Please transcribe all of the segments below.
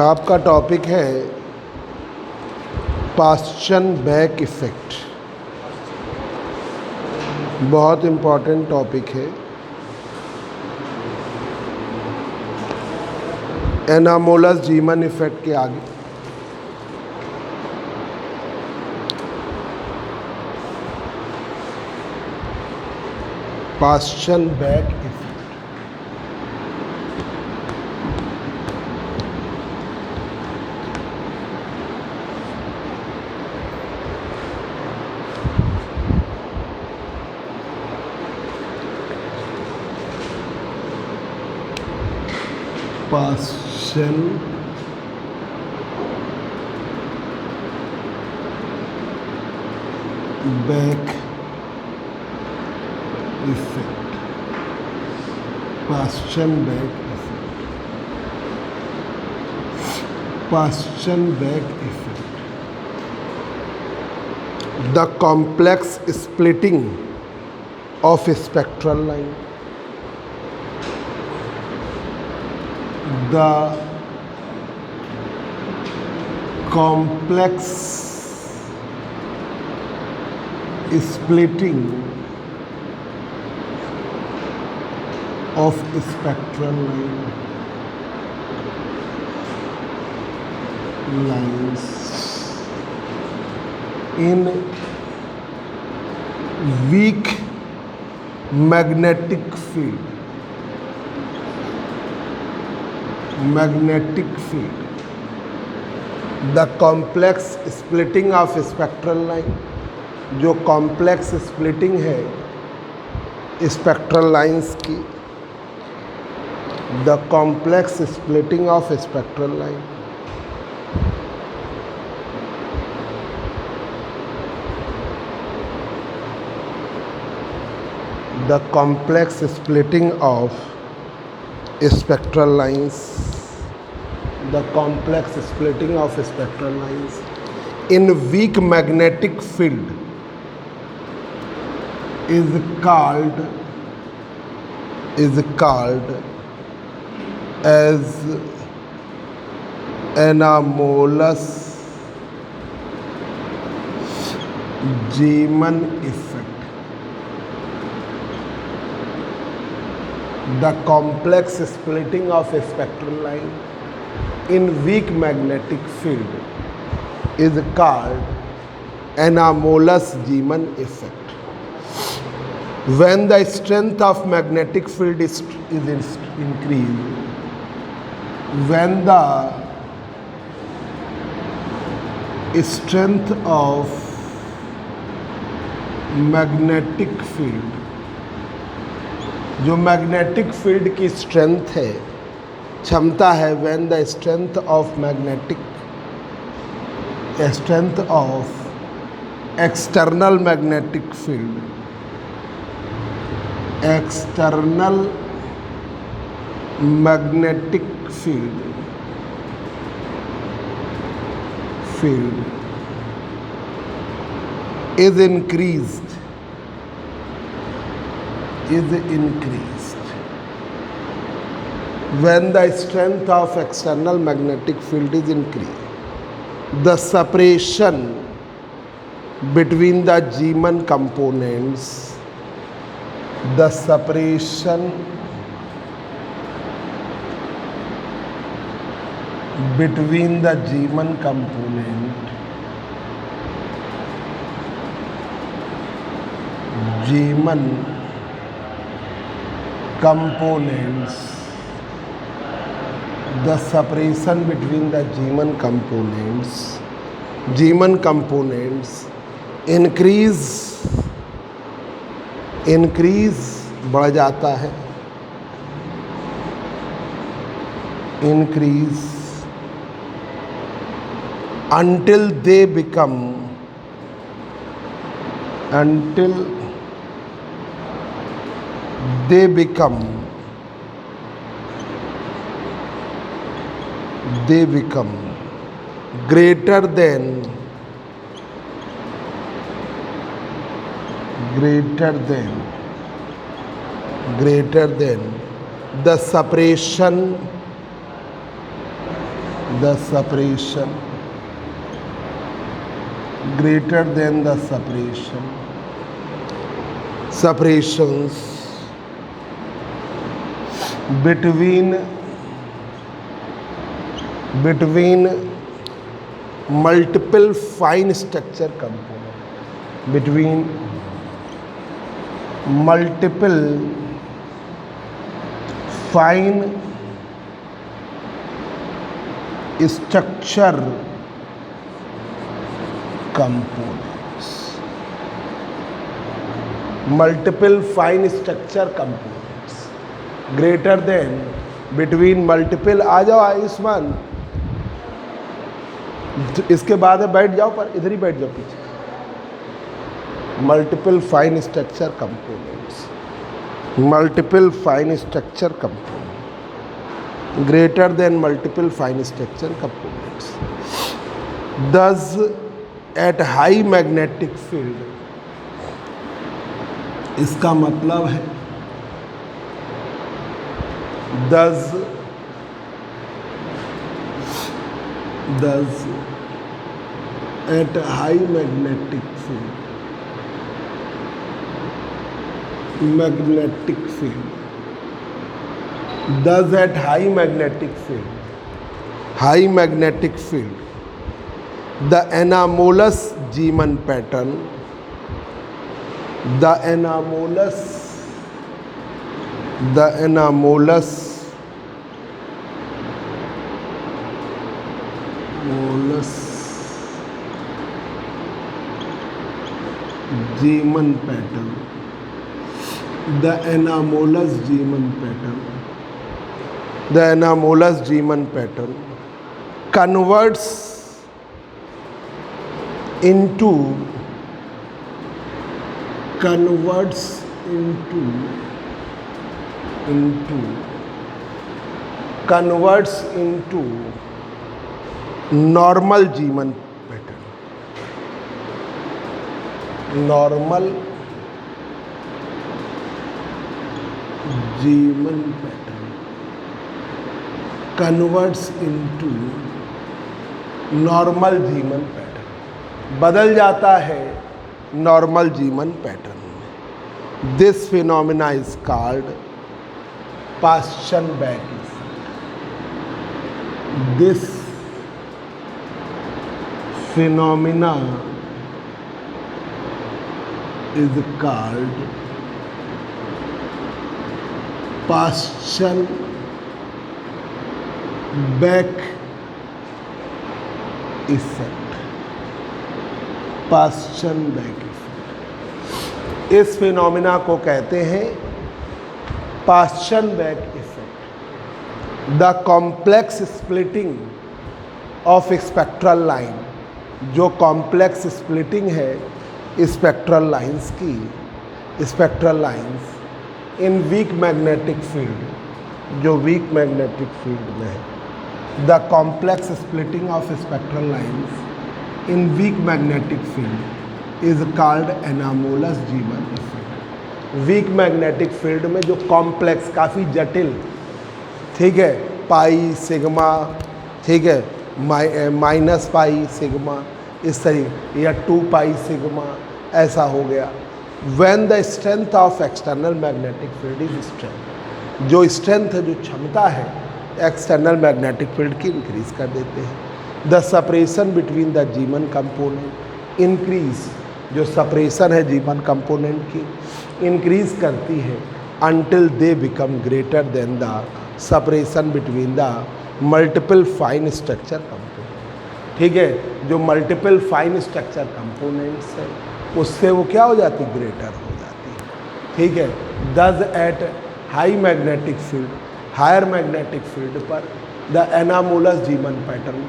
आपका टॉपिक है पाश्चन back effect. बहुत इम्पॉर्टेंट टॉपिक है। एनामोलस जीमन इफ़ेक्ट के आगे पाश्चन back effect. पाश्चन back effect. पाश्चन back effect. पाश्चन back effect. The complex splitting of spectral line. The complex splitting of spectral lines in weak magnetic field. The complex splitting of spectral line, जो complex splitting है spectral lines की। The complex splitting of spectral line the complex splitting of spectral lines, the complex splitting of spectral lines in weak magnetic field is called as anomalous Zeeman effect. The complex splitting of a spectral line in weak magnetic field is called anomalous Zeeman effect. When the strength of magnetic field is increased, when the strength of magnetic field, जो magnetic field की strength है, क्षमता है, when the strength of external magnetic field, external magnetic field is increased when the strength of external magnetic field is increased. The separation between the Zeeman components, the separation between the Zeeman component, the separation between the Zeeman components increase बढ़ जाता है, increase until they become greater than the separation the separation, greater than the separation, separations between multiple fine structure component, between multiple fine structure components, multiple fine structure components greater than between multiple, आ जाओ आयुष्मान, इसके बाद है बैठ जाओ, पर इधर ही बैठ जाओ पीछे, multiple fine structure components, multiple fine structure component greater than multiple fine structure components, दस एट हाई मैग्नेटिक फील्ड, इसका मतलब है दस at high magnetic field, magnetic field, thus at high magnetic field, the anomalous Zeeman pattern, the anomalous Zeeman pattern, the anomalous Zeeman pattern converts into normal Zeeman pattern, normal Zeeman pattern converts into normal Zeeman pattern, बदल जाता है normal Zeeman pattern में. This phenomena is called Paschen-Beck effect. This phenomena is called Paschen-Beck effect. Paschen-Beck effect, इस phenomena को कहते हैं Paschen-Beck effect. The complex splitting of spectral line, जो complex splitting है स्पेक्ट्रल लाइंस की, spectral lines in weak magnetic field, जो weak magnetic field में है, the complex splitting of spectral lines in weak magnetic field is called anomalous Zeeman effect. Weak magnetic field में जो complex, काफ़ी जटिल, ठीक है, पाई सिग्मा, ठीक है, माइनस पाई सिग्मा, इस तरीके, या 2 पाई सिग्मा, ऐसा हो गया. When the strength of external magnetic field is strength, जो स्ट्रेंथ है, जो क्षमता है एक्सटर्नल मैग्नेटिक फील्ड की इंक्रीज कर देते हैं. The separation between the जीमन component increase, जो सेपरेशन है जीमन कंपोनेंट की इंक्रीज करती है until they become greater than the separation between the multiple fine structure components. ठीक है, जो मल्टीपल फाइन स्ट्रक्चर कंपोनेंट्स है उससे वो क्या हो जाती, ग्रेटर हो जाती है. ठीक है, दस at high magnetic field, higher magnetic field पर the anomalous Zeeman pattern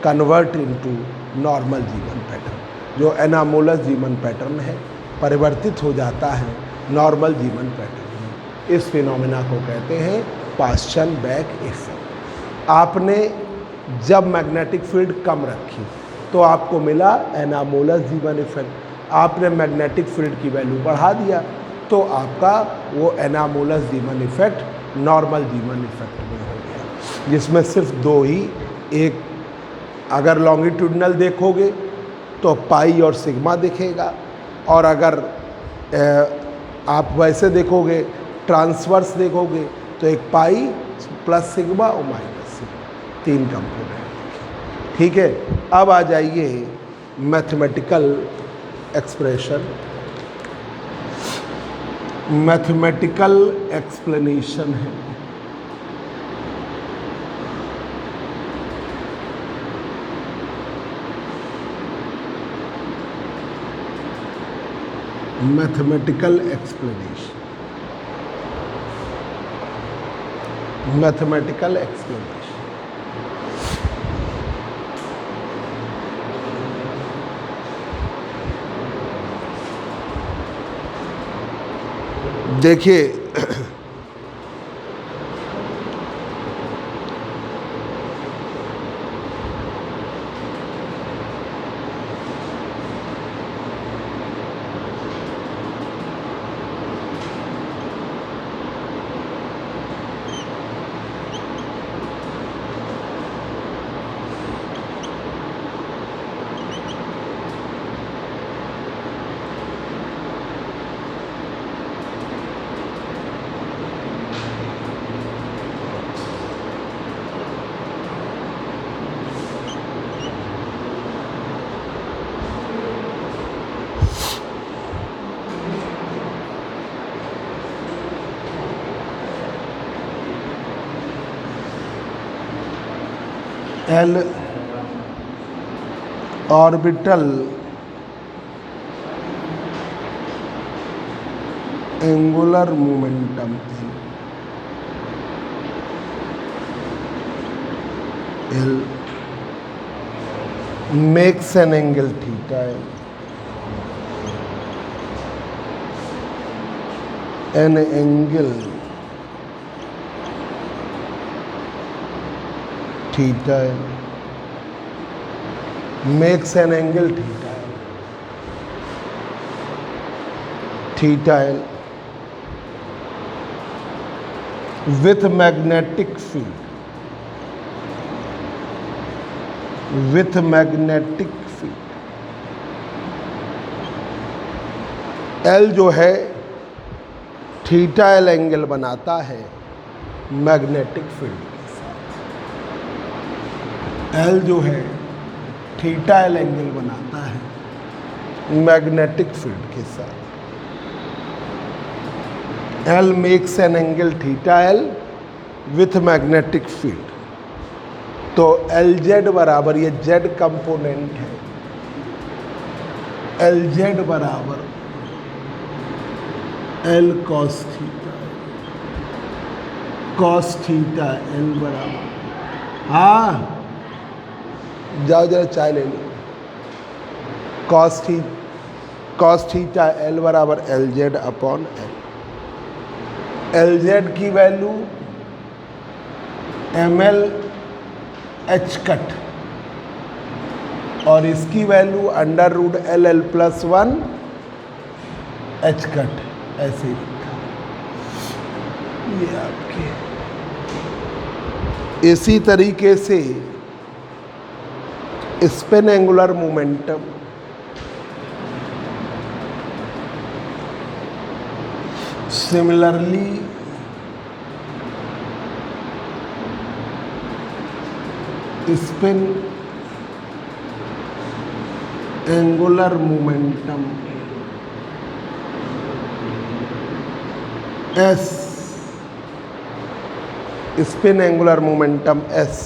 convert into normal Zeeman pattern, जो एनामोलस जीमन पैटर्न है परिवर्तित हो जाता है नॉर्मल जीमन पैटर्न में. इस फिनोमिना को कहते हैं पास्चन-बेक इफेक्ट. आपने जब मैग्नेटिक फील्ड कम रखी तो आपको मिला एनामोलस जीमन इफेक्ट. आपने मैग्नेटिक फील्ड की वैल्यू बढ़ा दिया तो आपका वो anomalous Zeeman effect normal Zeeman effect में हो गया, जिसमें सिर्फ दो ही, एक अगर लॉन्गिट्यूडनल देखोगे तो पाई और सिग्मा दिखेगा, और अगर आप वैसे देखोगे ट्रांसवर्स देखोगे तो एक पाई प्लस सिग्मा और माइनस सिग्मा, 3 कंपोनेंट। ठीक है, अब आ जाइए मैथमेटिकल एक्सप्रेशन, मैथमेटिकल एक्सप्लेनेशन है। Mathematical explanation, mathematical explanation. देखिए L orbital angular momentum L makes an angle theta an angle theta makes an angle theta L with magnetic field, with magnetic field। L जो है theta L angle बनाता है magnetic field के साथ। L जो है theta L angle बनाता है मैग्नेटिक फील्ड के साथ। L makes an angle theta L with magnetic field. तो LZ बराबर, ये Z कंपोनेंट है, LZ बराबर L cos theta, cos theta L बराबर, हाँ जाओ जरा चाय ले लो, cos थीटा L बराबर LZ अपॉन L। LZ की वैल्यू ML H कट और इसकी वैल्यू under root LL plus 1 H cut, ऐसे ही लिखा ये आपके। इसी तरीके से spin angular momentum similarly spin angular momentum S, spin angular momentum S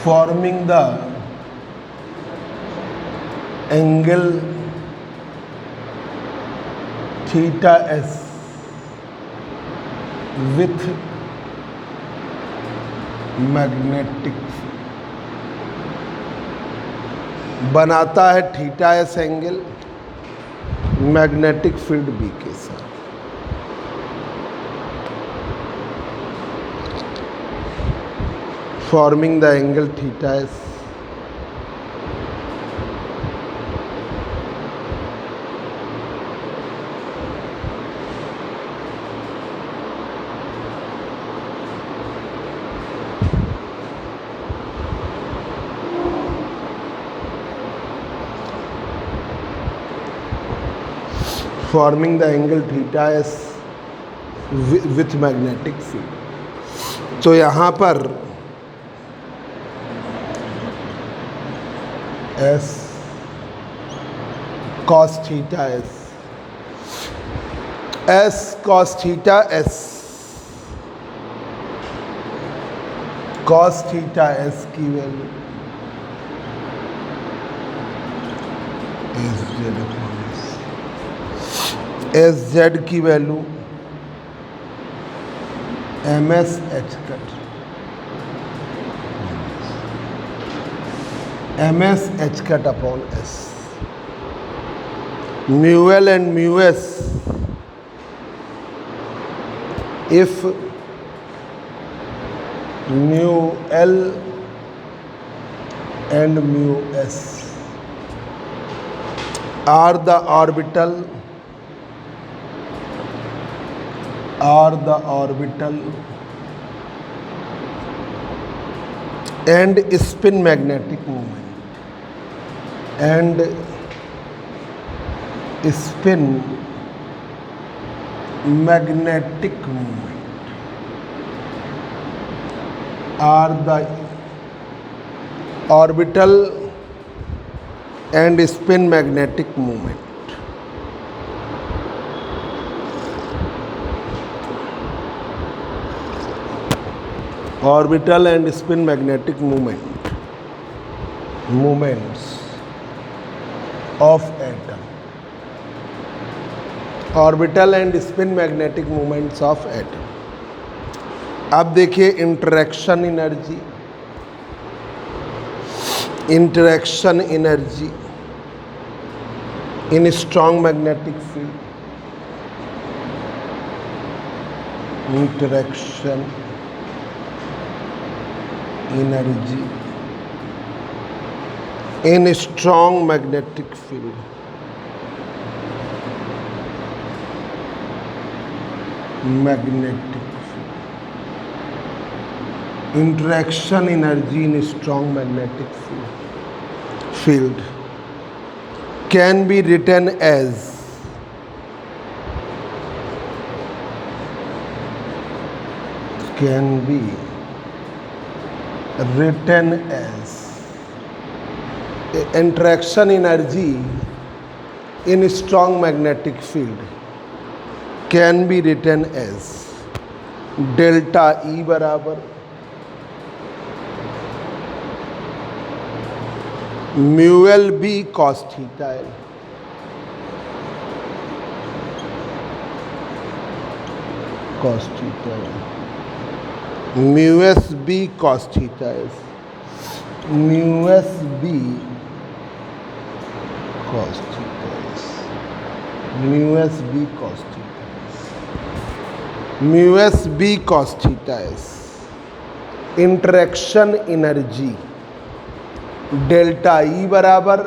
forming the angle theta S with magnetic बनाता है theta S angle magnetic field B के साथ। Forming the angle theta S forming the angle theta s with magnetic field। तो यहाँ पर s cos theta s cos theta s cos theta s की value S Z की value M S H cut upon S. Mu L and mu S if mu L and mu S are the orbital and spin magnetic moment are the orbital and spin magnetic moment। Orbital and spin magnetic moments of atom। Orbital and spin magnetic moments of atom। अब देखिए interaction energy in strong magnetic field. Interaction energy in strong magnetic field. Interaction energy in strong magnetic field can be written as interaction energy in strong magnetic field can be written as delta E बराबर mu L B cos theta L mu S B cos theta S mu S B cos theta S mu S B cos theta S mu S B cos theta S. Interaction energy delta E बराबर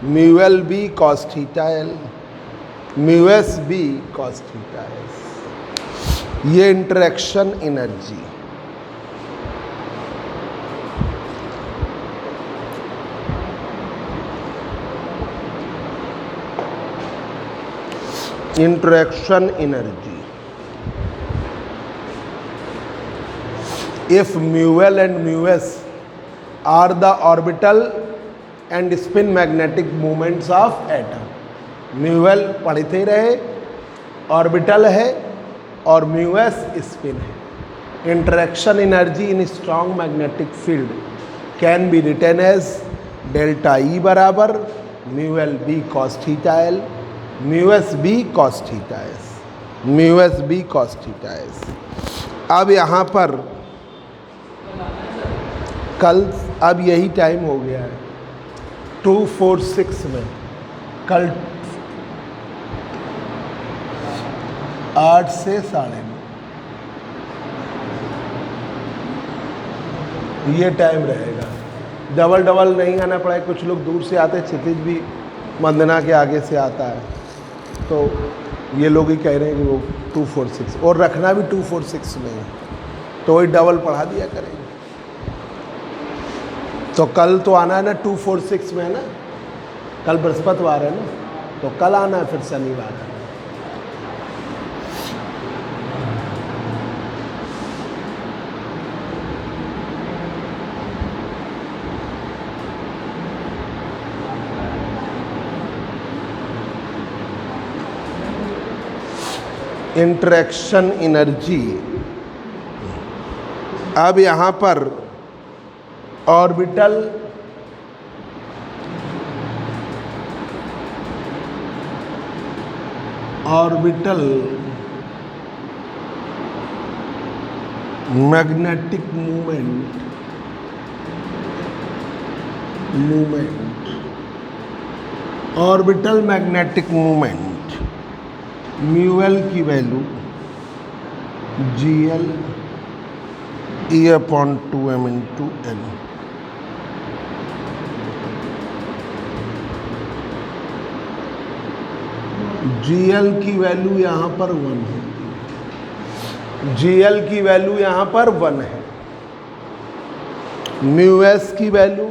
mu L B cos theta L mu S B cos theta S. ये interaction energy if mu L and mu S are the orbital and spin magnetic moments of atom। mu L पढ़ते रहे orbital है और mu S spin है। Interaction energy in strong magnetic field can be written as delta E बराबर mu L B cos theta L mu S B cos theta S mu S B cos theta S. अब यहाँ पर कल अब यही time हो गया है 246 में, कल 8 से 9:30 ये टाइम रहेगा। डबल नहीं आना पड़े। कुछ लोग दूर से आते, क्षितिज भी वंदना के आगे से आता है, तो ये लोग ही कह रहे हैं कि वो 246 और रखना भी 246 में है, तो वही डबल पढ़ा दिया करेंगे। तो कल तो आना है ना 246 में, है ना, कल बृहस्पतिवार है ना, तो कल आना, फिर शनिवार आना। इंटरेक्शन एनर्जी, अब यहां पर orbital magnetic movement, orbital magnetic movement, mu L की value GL E/2m × L। GL की वैल्यू यहां पर 1 है, GL की वैल्यू यहां पर 1 है। म्यूएस की value,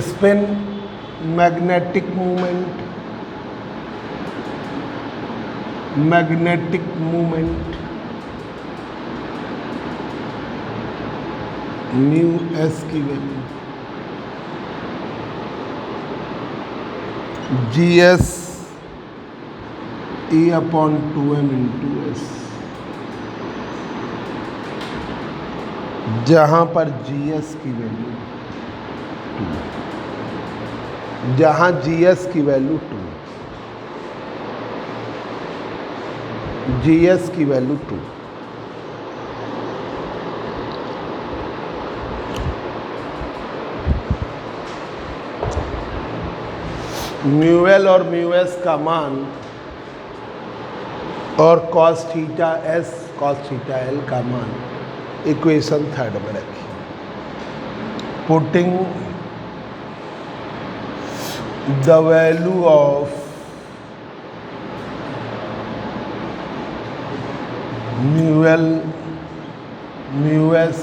spin magnetic movement, mu s की वैल्यू GS E/2m × S, जहां पर GS की वैल्यू 2, जहां GS की वैल्यू 2, GS की वैल्यू 2। म्यूएल और म्यूएस का मान और cos θS cos θL का मान इक्वेशन 3 में रखिए। Putting the value of mu L, mu S,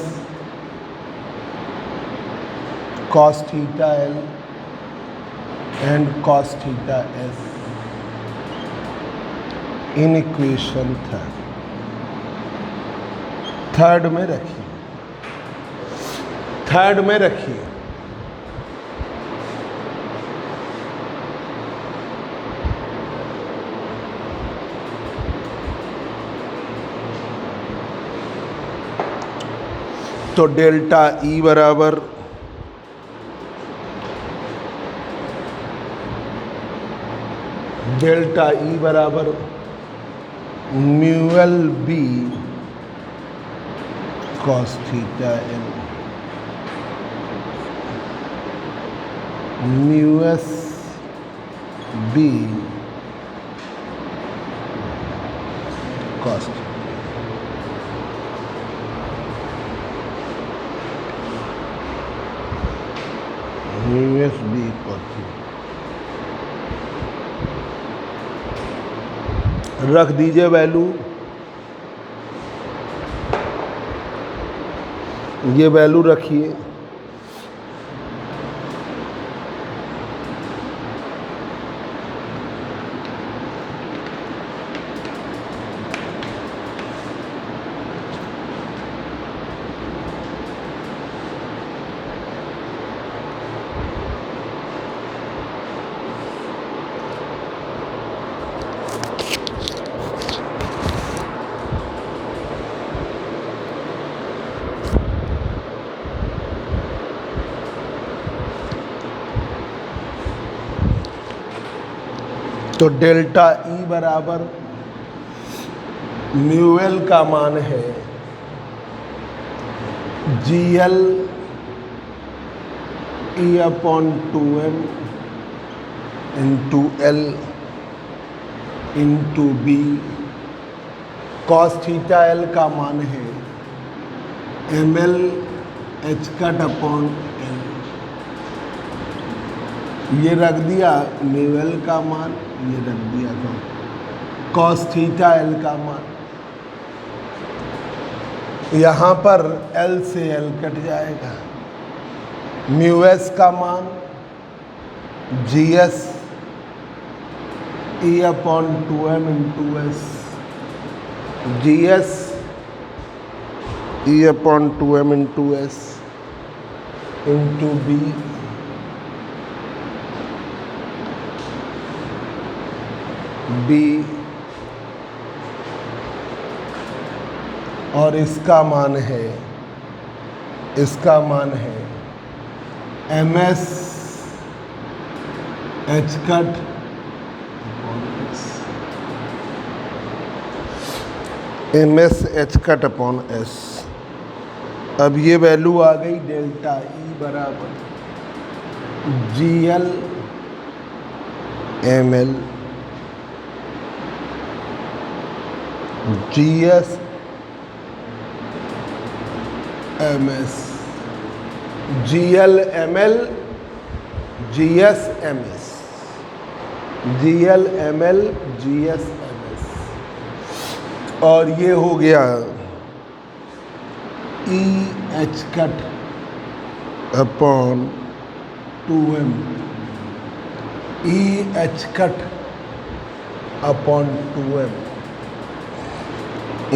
cos θL and cos θS in equation 3 में रखिए, 3 में रखिए। तो डेल्टा E बराबर mu L B cos θL, mu S B cos θ। Mu S B cos θ रख दीजिए वैल्यू, ये वैल्यू रखिए। तो डेल्टा E बराबर म्यूएल का मान है GL E/2m × L × B, cos θL का मान है ml h/L। ये रख दिया म्यूएल का मान, ये रख दिया था cos θL का मान। यहाँ पर L से L कट जाएगा, म्यूएस का मान G S E upon 2m into S, G S E upon 2m into S into B B, और इसका मान है M S H cut M S H cut upon S. अब ये वैल्यू आ गई डेल्टा ई बराबर G L M L G S M S, G L M L G S M S, G L M L G S M S. और ये हो गया E H cut upon 2m, E H cut upon 2m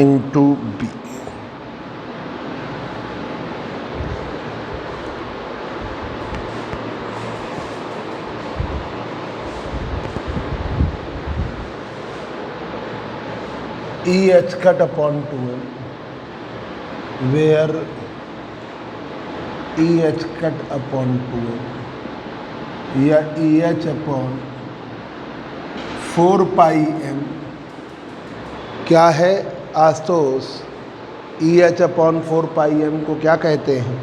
into B. E h cut upon 2m, where E h cut upon 2m या E h upon 4 पाई m क्या है आस्तोस? E h upon 4 पाई m को क्या कहते हैं?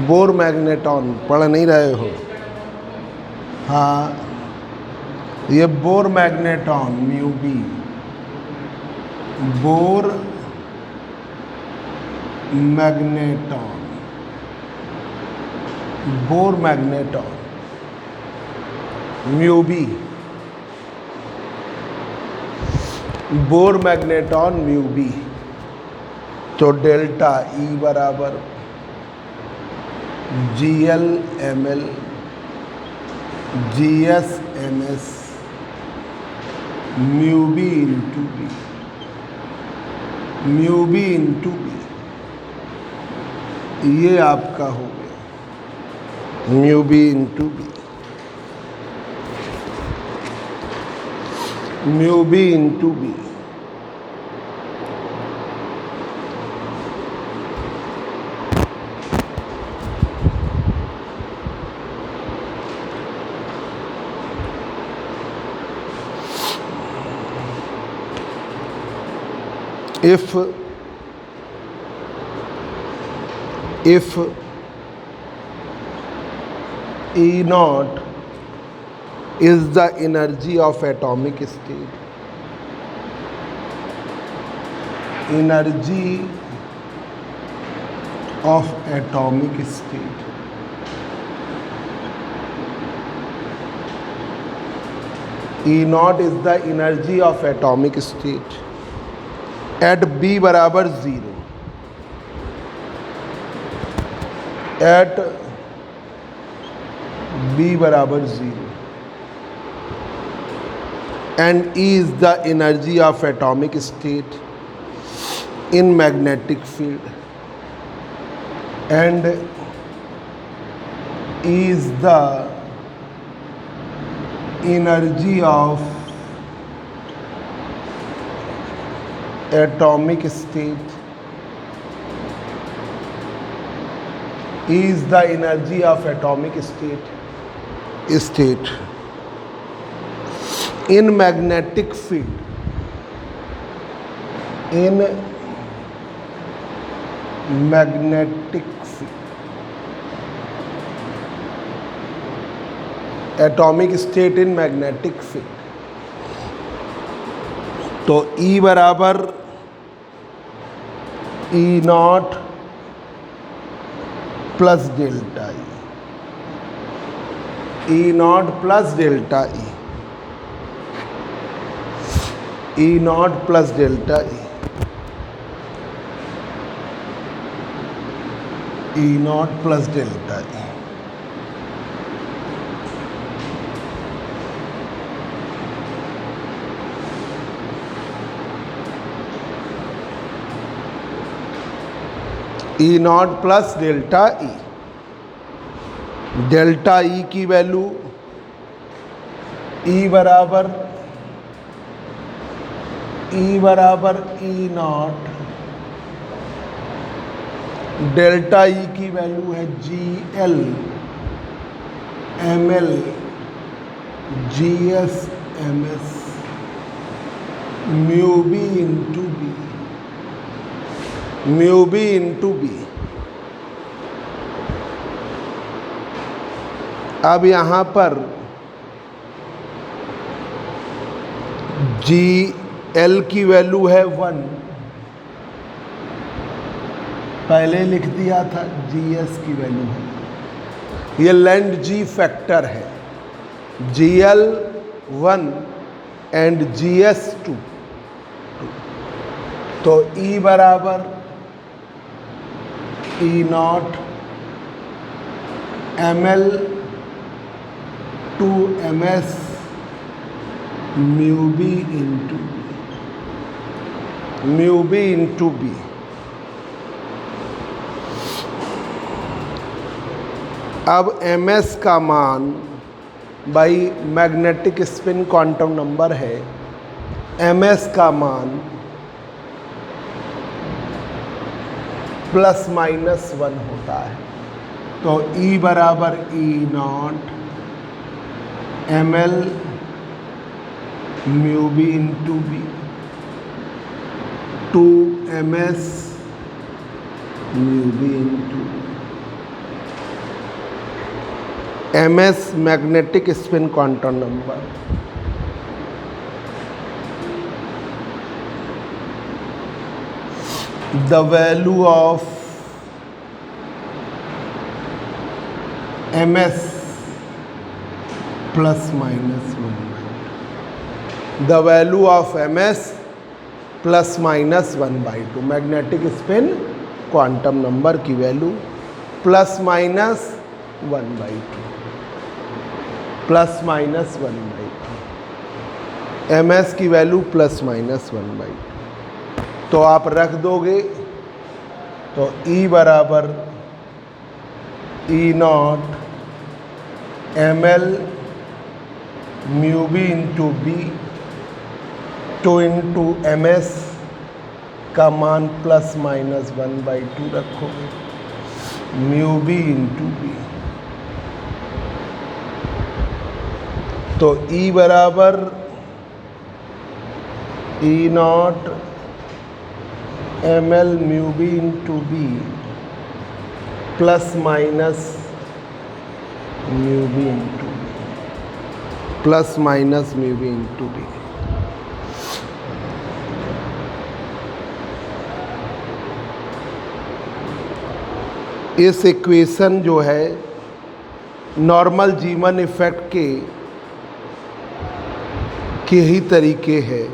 Bohr magneton. पढ़ नहीं रहे हो? हाँ, ये Bohr magneton mu B, Bohr magneton, Bohr magneton mu B, Bohr magneton mu B. तो डेल्टा ई बराबर G L M L G S M S mu B into B, mu B into B, ये आपका हो गया mu B into B, mu B into B. if E naught is the energy of atomic state, energy of atomic state, E naught is the energy of atomic state at B बराबर 0, at B बराबर 0, and E is the energy of atomic state in magnetic field, and E is the energy of atomic state, E is the energy of atomic state in magnetic field, in magnetic field, atomic state in magnetic field। तो E बराबर E not plus delta E, E not plus delta E, E not plus delta E, E not plus delta E. E not plus delta E. Delta E की value ई बराबर E not, delta E की value है जी L M L G S M S mu B into B, mu B into B. अब यहाँ पर G L की value है 1, पहले लिख दिया था, जी एस की वैल्यू है, ये लैंड जी फैक्टर है, जी एल 1 एंड जी एस 2। तो ई बराबर E naught m L two m S mu B into B. अब एम एस का मान भाई मैग्नेटिक स्पिन क्वांटम नंबर है, एम एस का मान ±1 होता है। तो ई बराबर E naught m L mu B into B, 2 m S mu B into B. M S magnetic spin quantum number, the value of ms plus minus 1 by 2, the value of ms plus minus 1 by 2, magnetic spin quantum number की value plus minus 1 by 2, plus minus 1 by 2, ms की value plus minus 1 by 2। तो आप रख दोगे तो E बराबर E naught m L mu B into B, 2 into m S का मान प्लस माइनस 1 by 2 रखोगे, म्यू बी इंटू बी। तो E बराबर E naught m L mu B into B plus minus mu B into B, plus minus mu B into B. इस equation जो है normal Zeeman effect के ही तरीके है।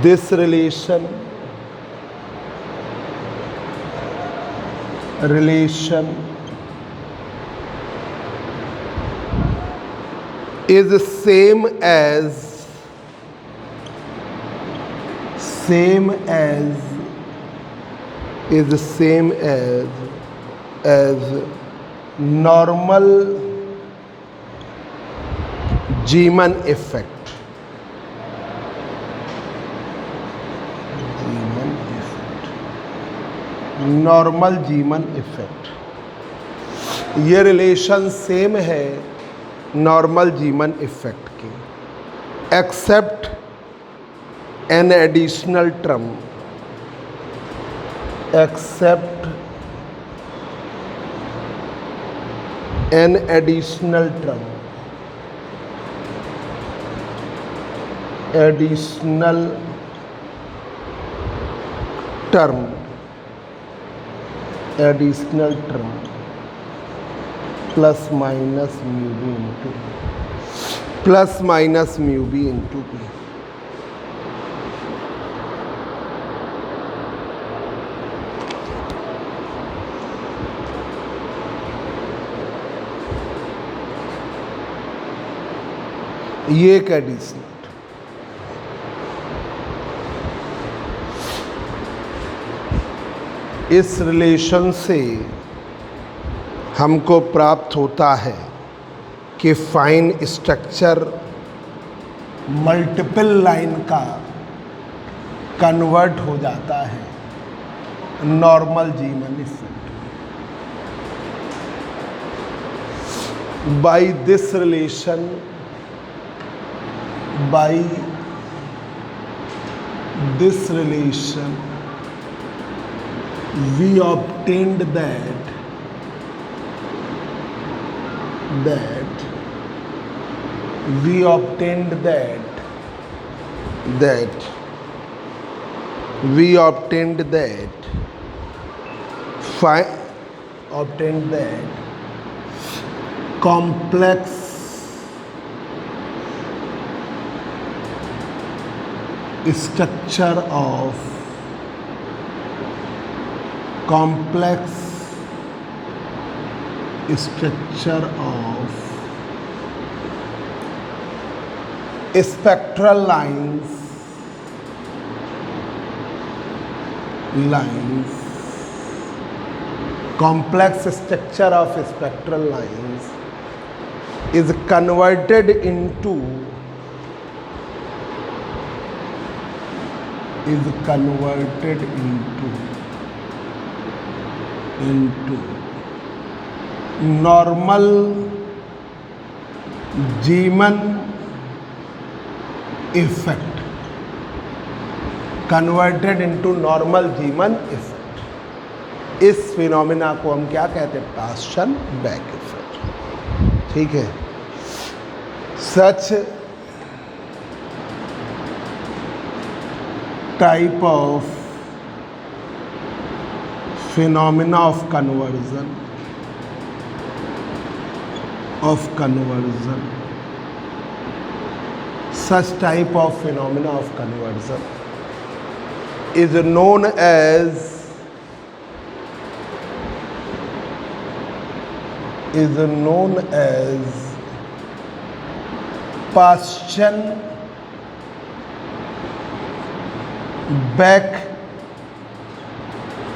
This relation is same as normal Zeeman effect। Normal Zeeman effect, ये relation same है normal Zeeman effect के, except an additional term, except an additional term, additional term, additional term plus minus mu B into, plus minus mu B into B. ये एक additional, इस relation से हमको प्राप्त होता है कि फाइन स्ट्रक्चर मल्टीपल लाइन का कन्वर्ट हो जाता है normal Zeeman effect. By this relation, we obtained that complex structure of spectral lines complex structure of spectral lines is converted into normal Zeeman effect, converted into normal Zeeman effect। इस phenomena को हम क्या कहते हैं? Paschen Back effect. ठीक है। सच type of phenomena of conversion such type of phenomena of conversion is known as Paschen back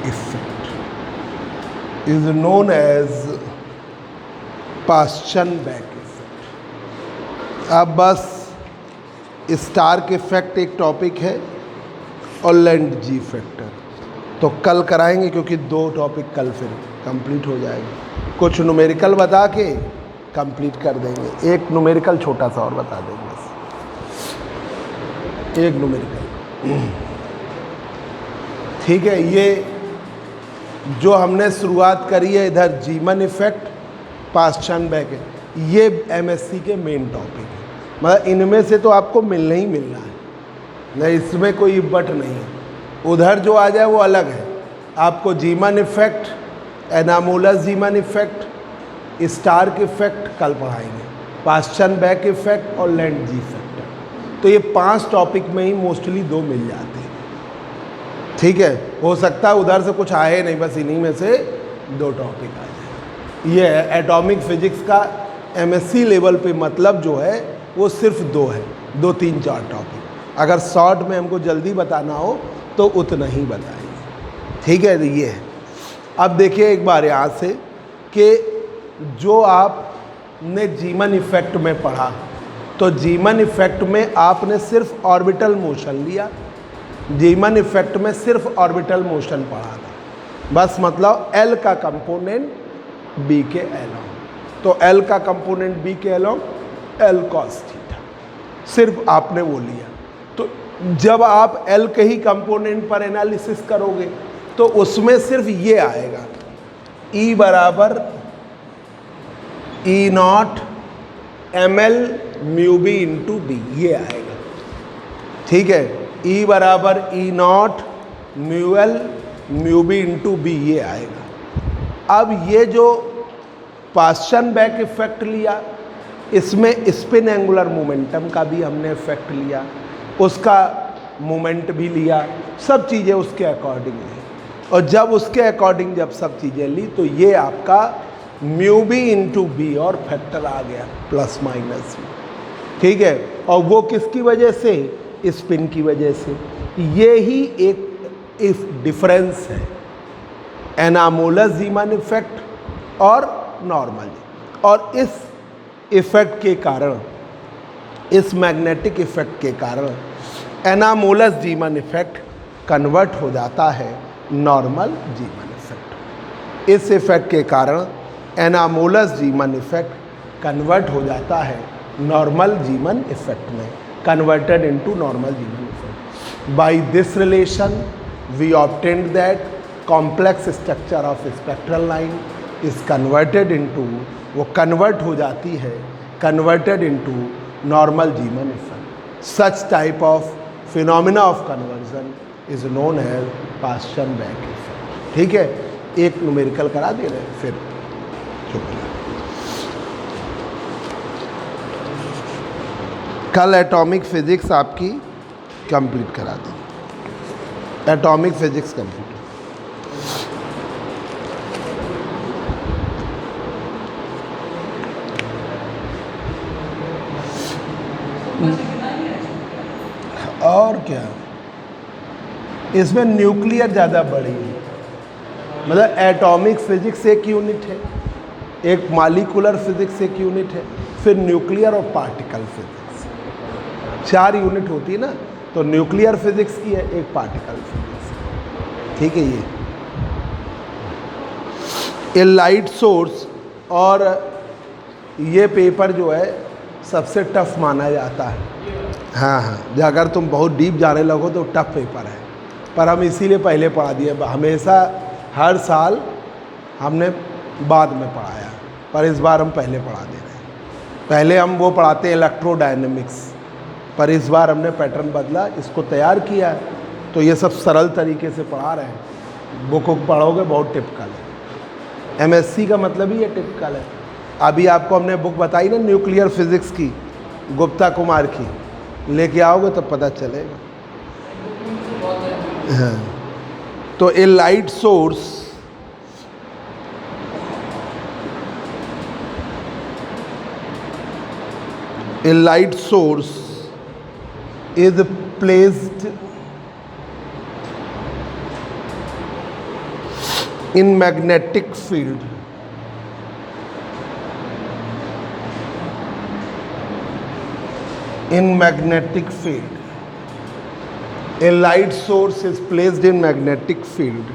effect, Paschen Back effect. अब बस स्टार्क इफेक्ट एक टॉपिक है और लैंड जी फैक्टर तो कल कराएंगे, क्योंकि 2 टॉपिक कल फिर कंप्लीट हो जाएंगे। कुछ न्यूमेरिकल बता के कंप्लीट कर देंगे, एक न्यूमेरिकल छोटा सा और बता देंगे बस, एक न्यूमेरिकल। ठीक है। ये जो हमने शुरुआत करी है इधर जीमन इफेक्ट, पास्चन बैक है, ये एमएससी के मेन टॉपिक है। मतलब इनमें से तो आपको मिलना ही मिलना है, नहीं इसमें कोई बट नहीं है। उधर जो आ जाए वो अलग है। आपको Zeeman effect, anomalous Zeeman effect, Stark effect कल पढ़ाएंगे, पास्चन बैक इफेक्ट और लैंड जी फैक्टर। तो ये 5 टॉपिक में ही मोस्टली 2 मिल जाते हैं। ठीक है। हो सकता है उधर से कुछ आए नहीं, बस इन्हीं में से 2 टॉपिक आ जाए। ये है एटॉमिक फिजिक्स का एमएससी लेवल पे मतलब जो है वो सिर्फ 2 है, 2, 3, 4 टॉपिक। अगर शॉर्ट में हमको जल्दी बताना हो तो उतना ही बताएंगे। ठीक है। ये है। अब देखिए एक बार यहाँ से कि जो आपने जीमन इफेक्ट में पढ़ा, तो जीमन इफेक्ट में आपने सिर्फ ऑर्बिटल मोशन लिया, जीमन इफेक्ट में सिर्फ ऑर्बिटल मोशन पढ़ा था बस। मतलब एल का कंपोनेंट बी के अलोंग, तो एल का कंपोनेंट बी के अलोंग एल कॉस थीटा, सिर्फ आपने वो लिया। तो जब आप एल के ही कंपोनेंट पर एनालिसिस करोगे तो उसमें सिर्फ ये आएगा, ई बराबर E naught m L mu B into B, ये आएगा। ठीक है। ई बराबर E naught mu L mu B into B, ये आएगा। अब ये जो पास्चन बैक इफेक्ट लिया, इसमें स्पिन एंगुलर मोमेंटम का भी हमने इफेक्ट लिया, उसका मोमेंट भी लिया, सब चीज़ें उसके अकॉर्डिंग ली। और जब उसके अकॉर्डिंग जब सब चीज़ें ली तो ये आपका म्यू बी इंटू बी और फैक्टर आ गया प्लस माइनस में। ठीक है। और वो किसकी वजह से? स्पिन की वजह से। ये ही एक डिफरेंस है एनामोलस जीमन इफेक्ट और नॉर्मल। और इस इफेक्ट के कारण, इस मैग्नेटिक इफेक्ट के कारण एनामोलस जीमन इफेक्ट कन्वर्ट हो जाता है नॉर्मल जीमन इफेक्ट। इस इफेक्ट के कारण एनामोलस जीमन इफेक्ट कन्वर्ट हो जाता है नॉर्मल जीमन इफेक्ट में, converted into normal Zeeman effect. By this relation we obtained that complex structure of spectral line is converted into, वो कन्वर्ट हो जाती है, converted into normal Zeeman effect. Such type of phenomena of conversion is known as Paschen Back effect. ठीक है, एक numerical करा दे रहे हैं, फिर कल एटॉमिक फिजिक्स आपकी कंप्लीट करा दें। Atomic physics complete. और क्या, इसमें न्यूक्लियर ज़्यादा बड़ी है, मतलब एटॉमिक फिजिक्स एक यूनिट है, एक मॉलिक्यूलर फिजिक्स एक यूनिट है, फिर न्यूक्लियर और पार्टिकल फिजिक्स 4 यूनिट होती है ना। तो न्यूक्लियर फिजिक्स की है, एक पार्टिकल फिजिक्स। ठीक है, ये लाइट सोर्स। और ये पेपर जो है सबसे टफ माना जाता है। हाँ हाँ, अगर तुम बहुत डीप जाने लगो तो टफ पेपर है, पर हम इसीलिए पहले पढ़ा दिए। हमेशा हर साल हमने बाद में पढ़ाया, पर इस बार हम पहले पढ़ा दे रहे हैं। पहले हम वो पढ़ाते हैं इलेक्ट्रोडायनेमिक्स, पर इस बार हमने पैटर्न बदला, इसको तैयार किया है, तो ये सब सरल तरीके से पढ़ा रहे हैं। बुक पढ़ोगे बहुत टिपिकल है, एमएससी का मतलब ही ये टिपिकल है। अभी आपको हमने बुक बताई ना न्यूक्लियर फिजिक्स की, गुप्ता कुमार की, लेके आओगे तो पता चलेगा। हाँ, तो a light source is placed in magnetic field a light source is placed in magnetic field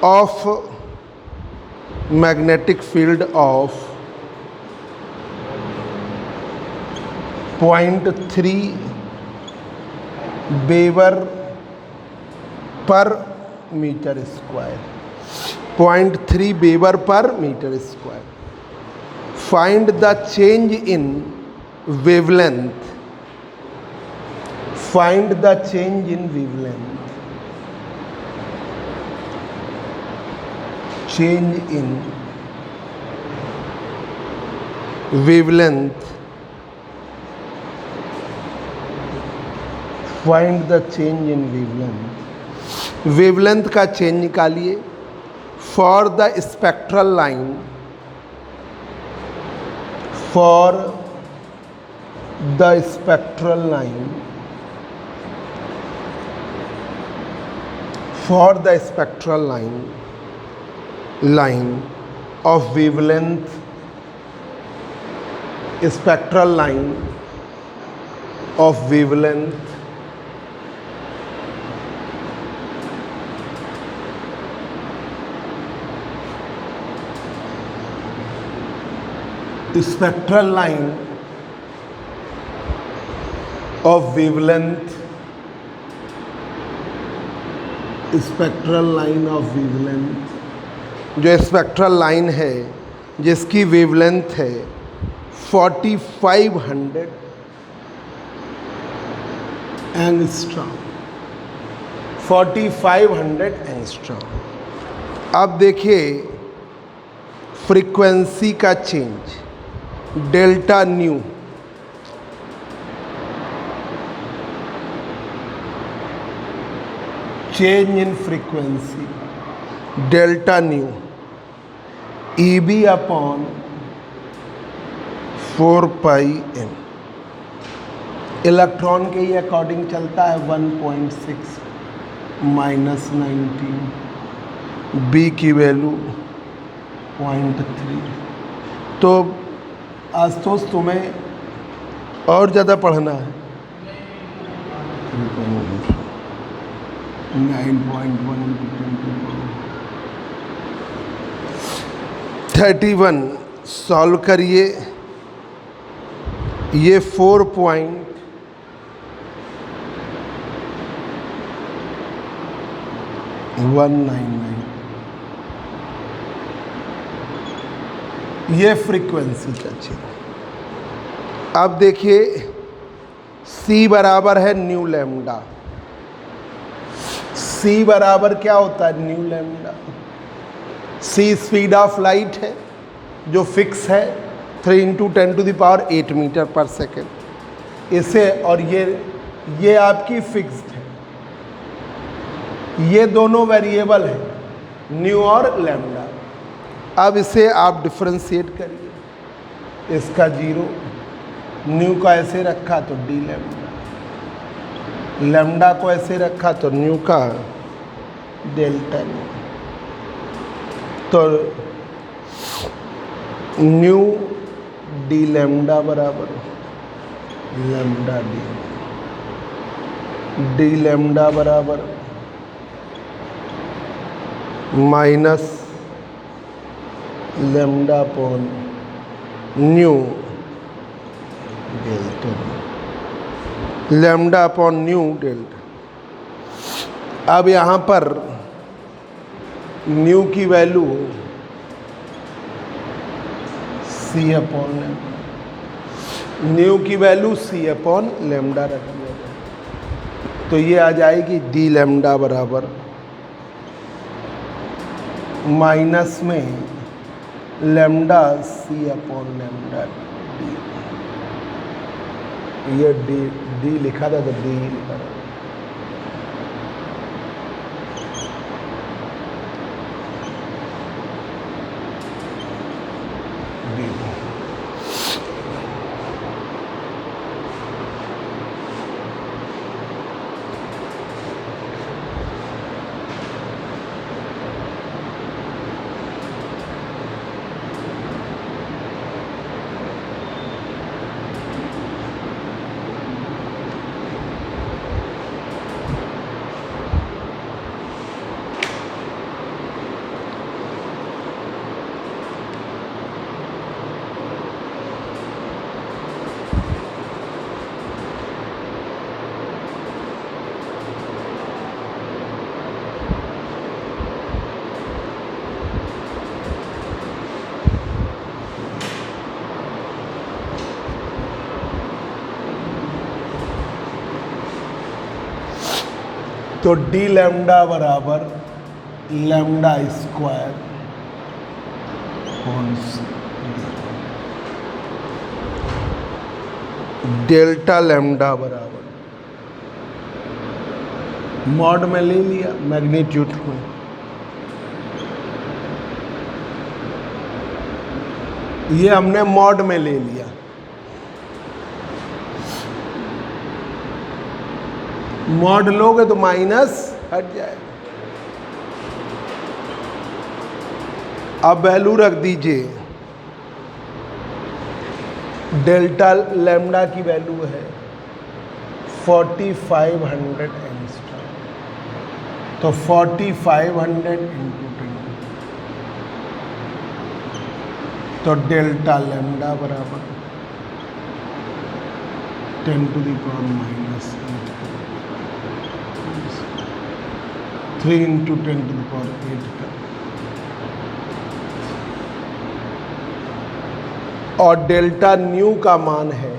of 0.3 Weber per meter square, 0.3 Weber per meter square. Find the change in wavelength. Find the change in wavelength. Change in wavelength. Find the change in wavelength. Wavelength का change निकालिए for the spectral line, for the spectral line, for the spectral line of wavelength, spectral line of wavelength spectral line of wavelength, spectral line of wavelength, जो spectral line है जिसकी wavelength है 4500 angstrom, 4500 angstrom. अब देखिए frequency का change, delta nu, change in frequency delta nu EB upon 4πm। Electron के ही according चलता है 1.6 -19 बी की वैल्यू 0.3। तो आशुतोष तुम्हें और ज़्यादा पढ़ना है। 9.1 सॉल्व करिए। ये 4.199 ये फ्रीक्वेंसी का चिन्ह। अब देखिए C बराबर है न्यू लैम्डा। C बराबर क्या होता है? New lambda. C speed of light है जो फिक्स है 3 × 10⁸ मीटर पर सेकेंड। इसे और ये आपकी फिक्स्ड है। ये दोनों वेरिएबल है, न्यू और लैम्डा। अब इसे आप डिफरेंशिएट करिए। इसका 0, न्यू का ऐसे रखा तो डी लैम्डा, लैम्डा को ऐसे रखा तो न्यू का डेल्टा न्यू। तो न्यू डी लैम्डा बराबर लैम्डा डी लैम्डा बराबर minus lambda upon new delta, lambda upon new delta. अब यहाँ पर न्यू की value C upon lambda, new की वैल्यू C अपॉन लैम्डा रख दिया जाए तो ये आ जाएगी डी लैम्डा बराबर माइनस में lambda C upon lambda D. ये डी लिखा था तो डी लिखा था। तो डी लैम्डा बराबर लैम्डा स्क्वायर डेल्टा लैम्डा बराबर मॉड में ले लिया मैग्नीट्यूड को, ये हमने मॉड में ले लिया। मॉड लोगे तो माइनस हट जाएगा। अब वैल्यू रख दीजिए, डेल्टा लैम्डा की वैल्यू है 4500 एंगस्ट्रॉम। तो 4500 इंटू 10 तो डेल्टा लैम्डा बराबर 10⁻⁻⁸ 3 × 10⁸ का। और डेल्टा न्यू का मान है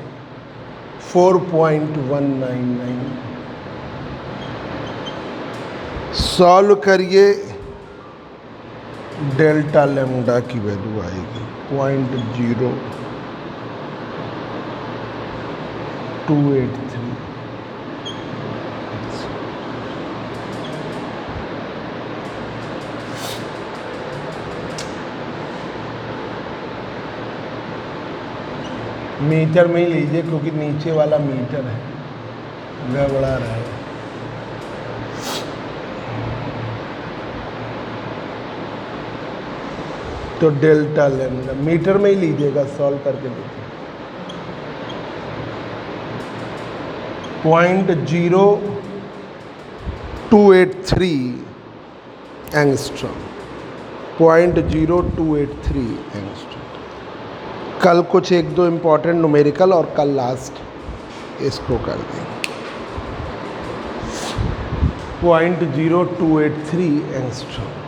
4.199। सॉल्व करिए, डेल्टा लैम्डा की वैल्यू आएगी 0.0283। मीटर में ही लीजिए क्योंकि नीचे वाला मीटर है, गड़बड़ा रहा है। तो डेल्टा लैम्डा मीटर में ही लीजिएगा, सॉल्व करके देखिए। 0.0283 एंगस्ट्रॉम, 0.0283 एंगस्ट्रॉम। कल कुछ एक दो इम्पॉर्टेंट न्यूमेरिकल और कल लास्ट इसको कर देंगे। 0.0283 एंगस्ट्रॉम।